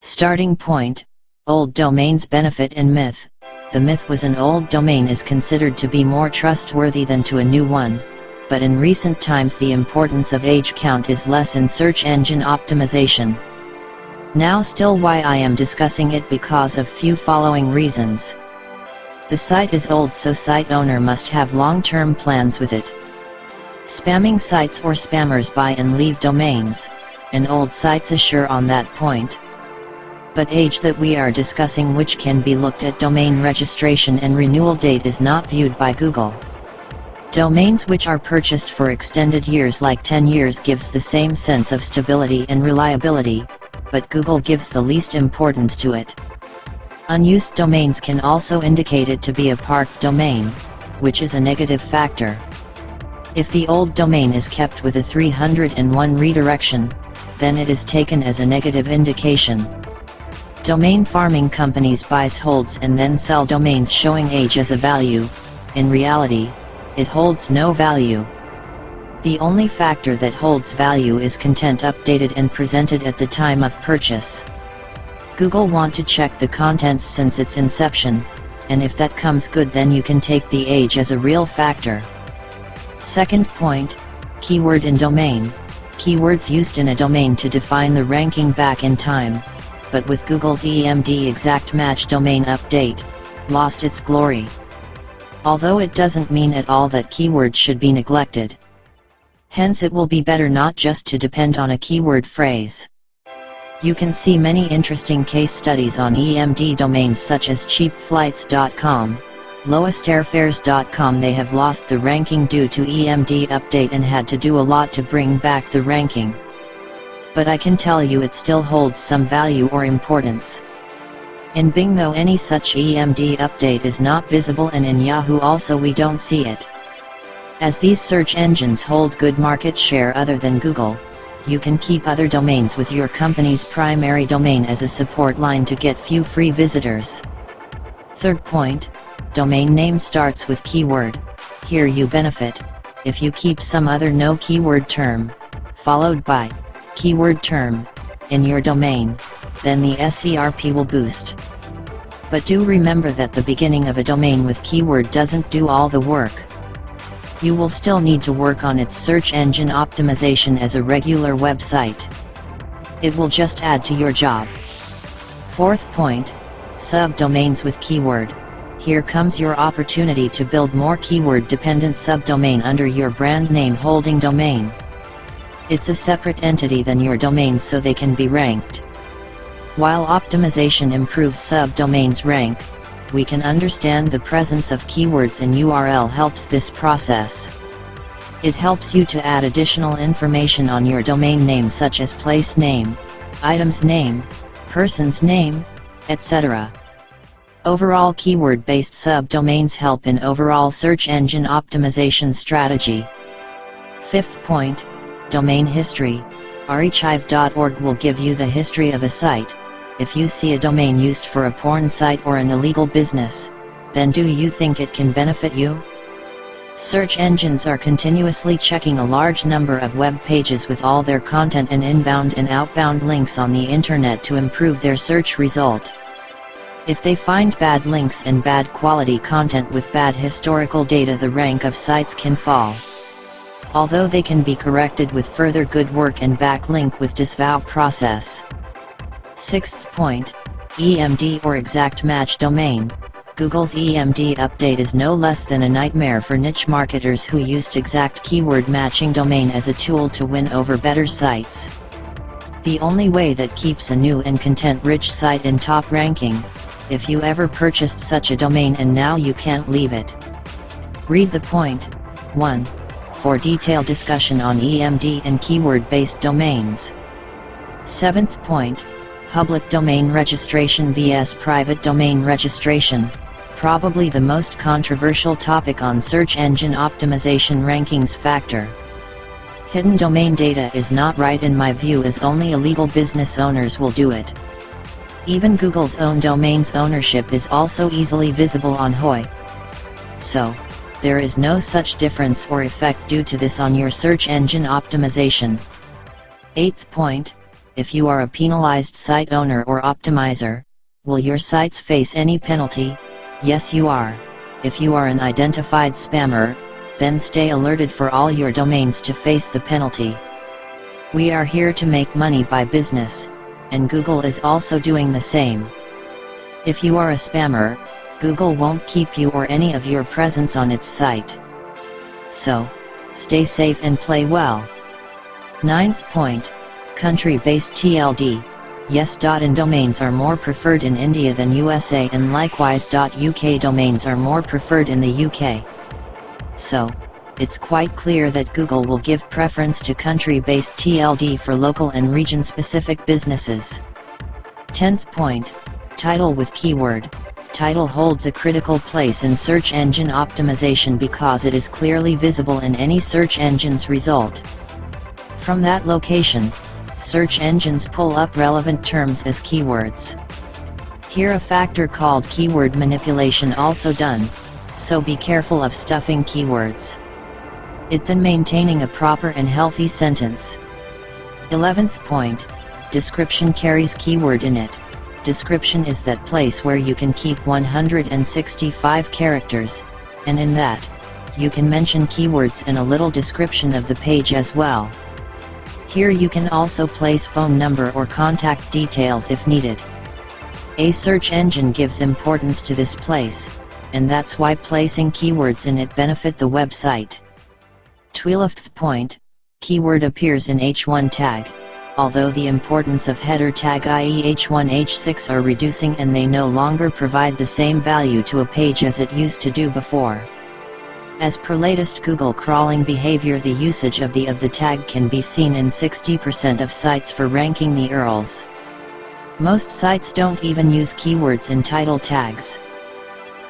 Starting point: old domains benefit and myth. The myth was an old domain is considered to be more trustworthy than to a new one, but in recent times the importance of age count is less in search engine optimization. Now still why I am discussing it because of few following reasons. The site is old, so site owner must have long-term plans with it. Spamming sites or spammers buy and leave domains, and old sites assure on that point. But age that we are discussing, which can be looked at domain registration and renewal date, is not viewed by Google. Domains which are purchased for extended years like 10 years gives the same sense of stability and reliability, but Google gives the least importance to it. Unused domains can also indicate it to be a parked domain, which is a negative factor. If the old domain is kept with a 301 redirection, then it is taken as a negative indication. Domain farming companies buy, holds and then sell domains showing age as a value. In reality, it holds no value. The only factor that holds value is content updated and presented at the time of purchase. Google want to check the contents since its inception, and if that comes good, then you can take the age as a real factor. Second point: keyword in domain. Keywords used in a domain to define the ranking back in time, but with Google's EMD exact match domain update, lost its glory. Although it doesn't mean at all that keywords should be neglected. Hence it will be better not just to depend on a keyword phrase. You can see many interesting case studies on EMD domains such as cheapflights.com, lowestairfares.com. They have lost the ranking due to EMD update and had to do a lot to bring back the ranking. But I can tell you it still holds some value or importance. In Bing though any such EMD update is not visible, and in Yahoo also we don't see it. As these search engines hold good market share other than Google, you can keep other domains with your company's primary domain as a support line to get few free visitors. Third point: domain name starts with keyword. Here you benefit. If you keep some other no keyword term, followed by keyword term, in your domain, then the SERP will boost. But do remember that the beginning of a domain with keyword doesn't do all the work. You will still need to work on its search engine optimization as a regular website. It will just add to your job. Fourth point: subdomains with keyword. Here comes your opportunity to build more keyword-dependent subdomain under your brand name holding domain. It's a separate entity than your domain, so they can be ranked. While optimization improves subdomains rank, we can understand the presence of keywords in URL helps this process. It helps you to add additional information on your domain name such as place name, item's name, person's name, etc. Overall, keyword-based subdomains help in overall search engine optimization strategy. Fifth point: domain history. Archive.org will give you the history of a site. If you see a domain used for a porn site or an illegal business, then do you think it can benefit you? Search engines are continuously checking a large number of web pages with all their content and inbound and outbound links on the internet to improve their search result. If they find bad links and bad quality content with bad historical data, the rank of sites can fall. Although they can be corrected with further good work and backlink with disavow process. Sixth point: EMD or exact match domain. Google's EMD update is no less than a nightmare for niche marketers who used exact keyword matching domain as a tool to win over better sites. The only way that keeps a new and content-rich site in top ranking, if you ever purchased such a domain and now you can't leave it. Read the point 1 for detailed discussion on EMD and keyword-based domains. Seventh point: public domain registration vs private domain registration, probably the most controversial topic on search engine optimization rankings factor. Hidden domain data is not right in my view, as only illegal business owners will do it. Even Google's own domain's ownership is also easily visible on HOI. So, there is no such difference or effect due to this on your search engine optimization. Eighth point: if you are a penalized site owner or optimizer, will your sites face any penalty? Yes, you are. If you are an identified spammer, then stay alerted for all your domains to face the penalty. We are here to make money by business, and Google is also doing the same. If you are a spammer, Google won't keep you or any of your presence on its site. So, stay safe and play well. 9th point, country-based TLD. Yes. In domains are more preferred in India than USA, and likewise. UK domains are more preferred in the UK. So, it's quite clear that Google will give preference to country-based TLD for local and region-specific businesses. 10th point, title with keyword. Title holds a critical place in search engine optimization because it is clearly visible in any search engine's result. From that location, search engines pull up relevant terms as keywords. Here a factor called keyword manipulation also done, so be careful of stuffing keywords. It then maintaining a proper and healthy sentence. 11th point, description carries keyword in it. Description is that place where you can keep 165 characters, and in that, you can mention keywords and a little description of the page as well. Here you can also place phone number or contact details if needed. A search engine gives importance to this place, and that's why placing keywords in it benefit the website. 12th point, keyword appears in H1 tag. Although the importance of header tag i.e. H1 H6 are reducing and they no longer provide the same value to a page as it used to do before. As per latest Google crawling behavior, the usage of the tag can be seen in 60% of sites for ranking the URLs. Most sites don't even use keywords in title tags.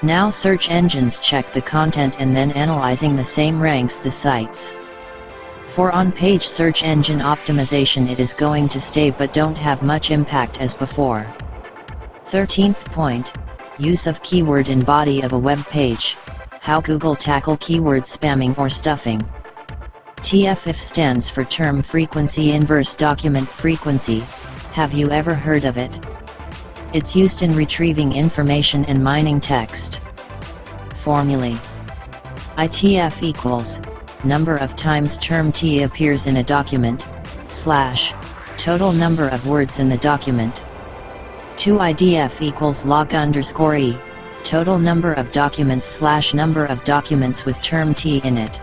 Now search engines check the content and then analyzing the same ranks the sites. For on-page search engine optimization it is going to stay but don't have much impact as before. 13th point, use of keyword in body of a web page. How Google tackle keyword spamming or stuffing. TFIF stands for term frequency inverse document frequency. Have you ever heard of it? It's used in retrieving information and mining text. Formulae. ITF equals number of times term T appears in a document, / total number of words in the document. 2IDF equals log_E, total number of documents / number of documents with term T in it.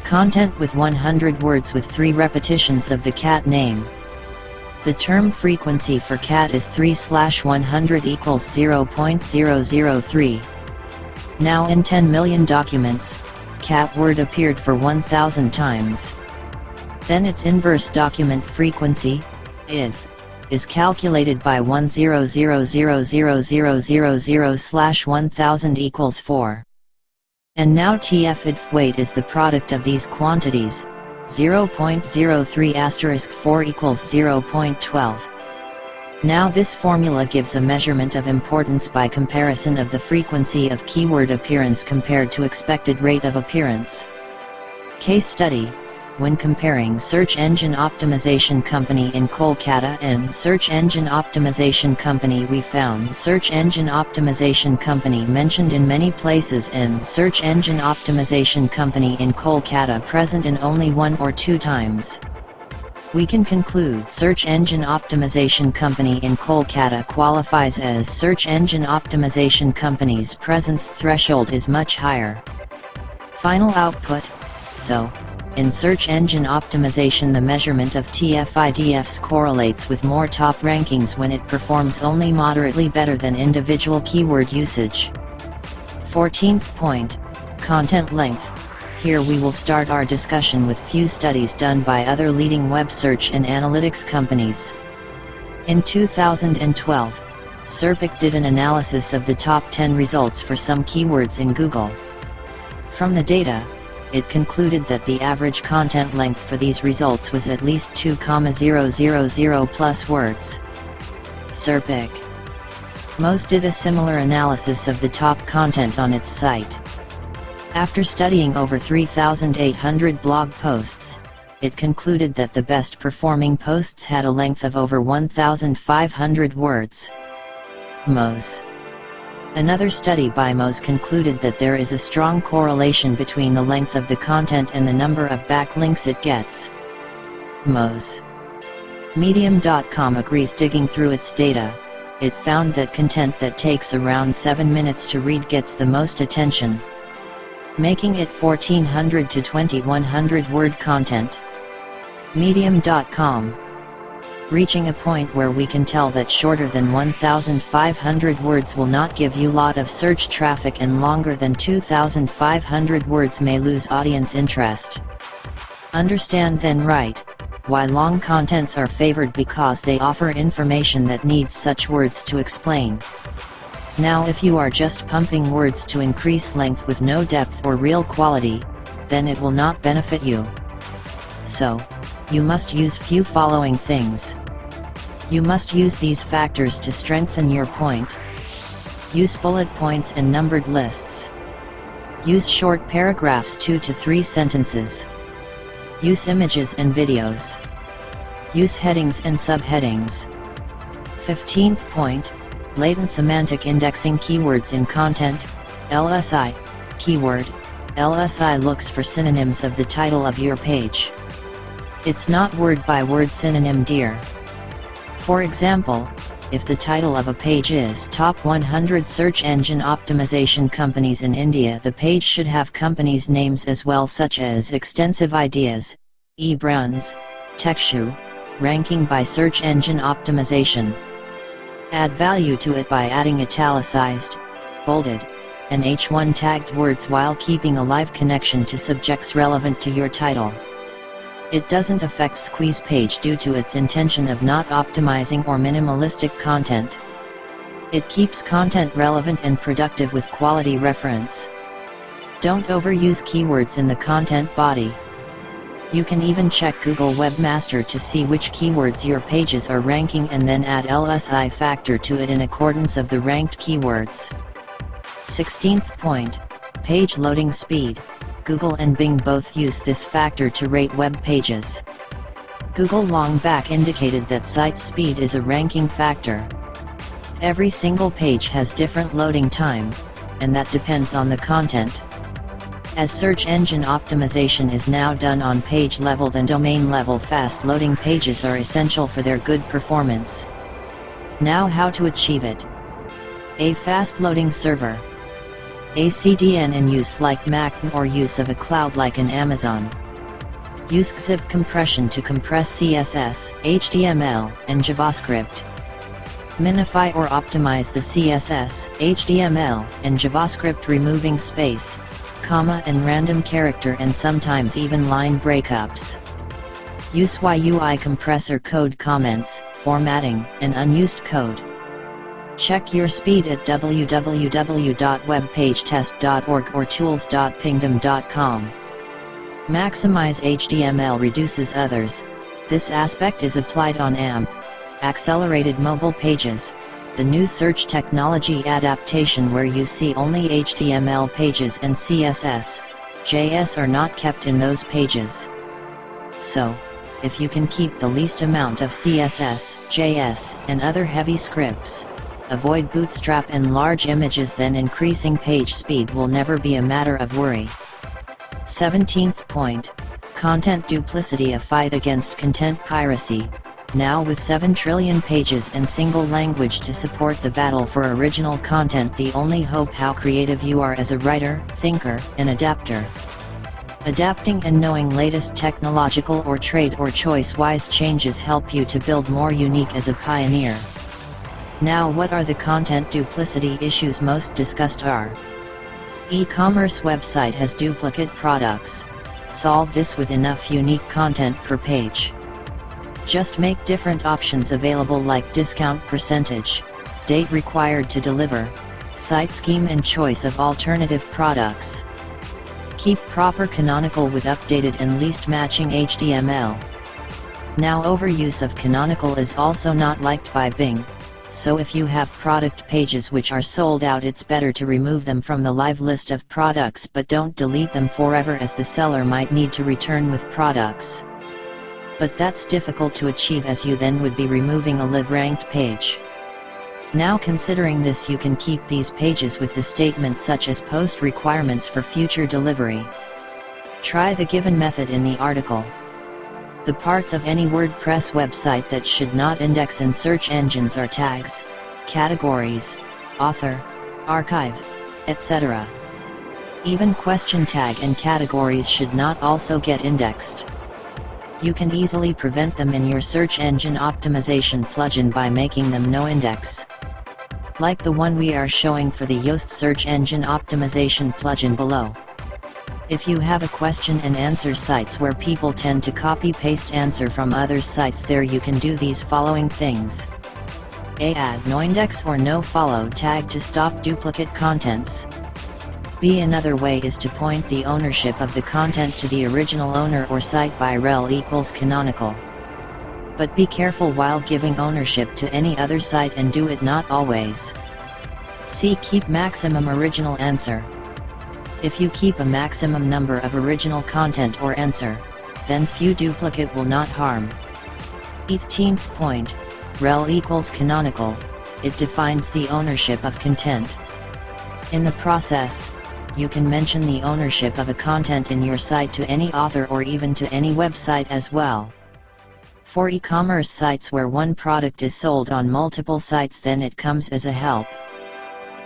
Content with 100 words with 3 repetitions of the cat name. The term frequency for cat is 3/100 equals 0.003. Now in 10 million documents, cat word appeared for 1000 times. Then its inverse document frequency, IDF, is calculated by 100,000/1000 equals 4. And now TF-IDF weight is the product of these quantities, 0.03 4 equals 0.12. Now this formula gives a measurement of importance by comparison of the frequency of keyword appearance compared to expected rate of appearance. Case study: when comparing Search Engine Optimization Company in Kolkata and Search Engine Optimization Company, we found Search Engine Optimization Company mentioned in many places and Search Engine Optimization Company in Kolkata present in only 1 or 2 times. We can conclude Search Engine Optimization Company in Kolkata qualifies as Search Engine Optimization Company's presence threshold is much higher. Final output: so, in search engine optimization the measurement of TF-IDFs correlates with more top rankings when it performs only moderately better than individual keyword usage. 14th point, content length. Here we will start our discussion with few studies done by other leading web search and analytics companies. In 2012, Serpic did an analysis of the top 10 results for some keywords in Google. From the data, it concluded that the average content length for these results was at least 2,000 plus words. Serpic Moz did a similar analysis of the top content on its site. After studying over 3,800 blog posts, it concluded that the best performing posts had a length of over 1,500 words. Moz. Another study by Moz concluded that there is a strong correlation between the length of the content and the number of backlinks it gets. Moz. Medium.com agrees. Digging through its data, it found that content that takes around 7 minutes to read gets the most attention, making it 1,400 to 2,100 word content. Medium.com. Reaching a point where we can tell that shorter than 1,500 words will not give you lot of search traffic, and longer than 2,500 words may lose audience interest. Understand then right why long contents are favored, because they offer information that needs such words to explain. Now if you are just pumping words to increase length with no depth or real quality, then it will not benefit you. So, you must use few following things. You must use these factors to strengthen your point. Use bullet points and numbered lists. Use short paragraphs, 2 to 3 sentences. Use images and videos. Use headings and subheadings. 15th point, latent semantic indexing. Keywords in content, LSI. Keyword, LSI looks for synonyms of the title of your page. It's not word-by-word synonym, dear. For example, if the title of a page is Top 100 Search Engine Optimization Companies in India, the page should have companies' names as well, such as Extensive Ideas, eBrands, TechShoe, ranking by search engine optimization. Add value to it by adding italicized, bolded, and H1 tagged words while keeping a live connection to subjects relevant to your title. It doesn't affect Squeeze Page due to its intention of not optimizing or minimalistic content. It keeps content relevant and productive with quality reference. Don't overuse keywords in the content body. You can even check Google Webmaster to see which keywords your pages are ranking, and then add LSI factor to it in accordance of the ranked keywords. 16th point, page loading speed. Google and Bing both use this factor to rate web pages. Google long back indicated that site speed is a ranking factor. Every single page has different loading time, and that depends on the content. As search engine optimization is now done on page level than domain level, fast loading pages are essential for their good performance. Now how to achieve it? A fast loading server. A CDN in use like Mac, or use of a cloud like in Amazon. Use zip compression to compress CSS, HTML, and JavaScript. Minify or optimize the CSS, HTML, and JavaScript, removing space, comma, and random character, and sometimes even line breakups. Use YUI compressor code comments, formatting, and unused code. Check your speed at www.webpagetest.org or tools.pingdom.com. Maximize HTML reduces others. This aspect is applied on AMP, accelerated mobile pages, the new search technology adaptation where you see only HTML pages and CSS, JS are not kept in those pages. So, if you can keep the least amount of CSS, JS, and other heavy scripts, avoid bootstrap and large images, then increasing page speed will never be a matter of worry. 17th point, content duplicity, a fight against content piracy. Now with 7 trillion pages and single language to support the battle for original content, the only hope how creative you are as a writer, thinker, and adapter. Adapting and knowing latest technological or trade or choice-wise changes help you to build more unique as a pioneer. Now what are the content duplicity issues most discussed are: e-commerce website has duplicate products. Solve this with enough unique content per page. Just make different options available like discount percentage, date required to deliver, site scheme and choice of alternative products. Keep proper canonical with updated and least matching HTML. Now overuse of canonical is also not liked by Bing. So if you have product pages which are sold out, it's better to remove them from the live list of products, but don't delete them forever, as the seller might need to return with products. But that's difficult to achieve, as you then would be removing a live ranked page. Now, considering this, you can keep these pages with the statements such as post requirements for future delivery. Try the given method in the article. The parts of any WordPress website that should not index in search engines are tags, categories, author, archive, etc. Even question tag and categories should not also get indexed. You can easily prevent them in your search engine optimization plugin by making them no index. Like the one we are showing for the Yoast search engine optimization plugin below. If you have a question and answer sites where people tend to copy-paste answer from other sites, there you can do these following things. A. Add no index or no follow tag to stop duplicate contents. B. Another way is to point the ownership of the content to the original owner or site by rel equals canonical. But be careful while giving ownership to any other site, and do it not always. C. Keep maximum original answer. If you keep a maximum number of original content or answer, then few duplicate will not harm. 18th point, rel equals canonical, it defines the ownership of content. In the process, you can mention the ownership of a content in your site to any author or even to any website as well. For e-commerce sites where one product is sold on multiple sites, then it comes as a help.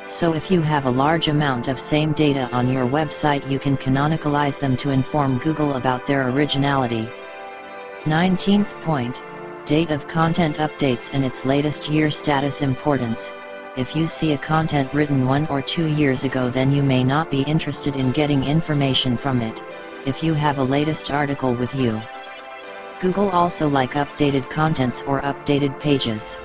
So if you have a large amount of same data on your website, you can canonicalize them to inform Google about their originality. 19th point, date of content updates and its latest year status importance. If you see a content written 1 or 2 years ago, then you may not be interested in getting information from it, if you have a latest article with you. Google also like updated contents or updated pages.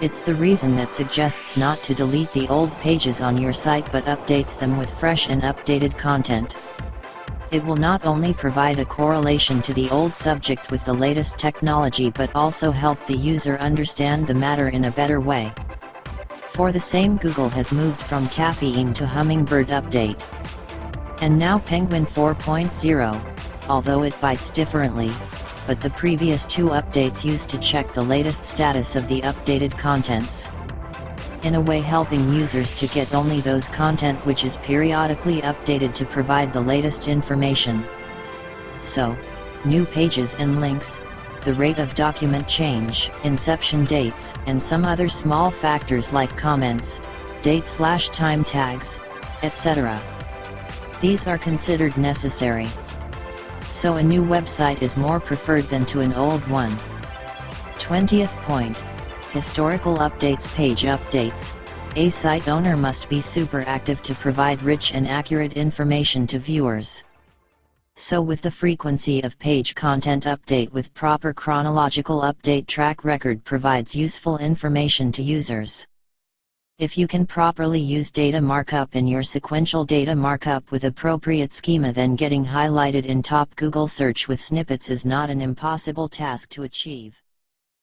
It's the reason that suggests not to delete the old pages on your site but updates them with fresh and updated content. It will not only provide a correlation to the old subject with the latest technology, but also help the user understand the matter in a better way. For the same, Google has moved from Caffeine to Hummingbird Update. And now Penguin 4.0, although it bites differently, but the previous 2 updates used to check the latest status of the updated contents. In a way, helping users to get only those content which is periodically updated to provide the latest information. So, new pages and links, the rate of document change, inception dates, and some other small factors like comments, date/time tags, etc. These are considered necessary. So a new website is more preferred than to an old one. 20th point, historical updates, page updates. A site owner must be super active to provide rich and accurate information to viewers. So with the frequency of page content update with proper chronological update track record provides useful information to users. If you can properly use data markup in your sequential data markup with appropriate schema, then getting highlighted in top Google search with snippets is not an impossible task to achieve.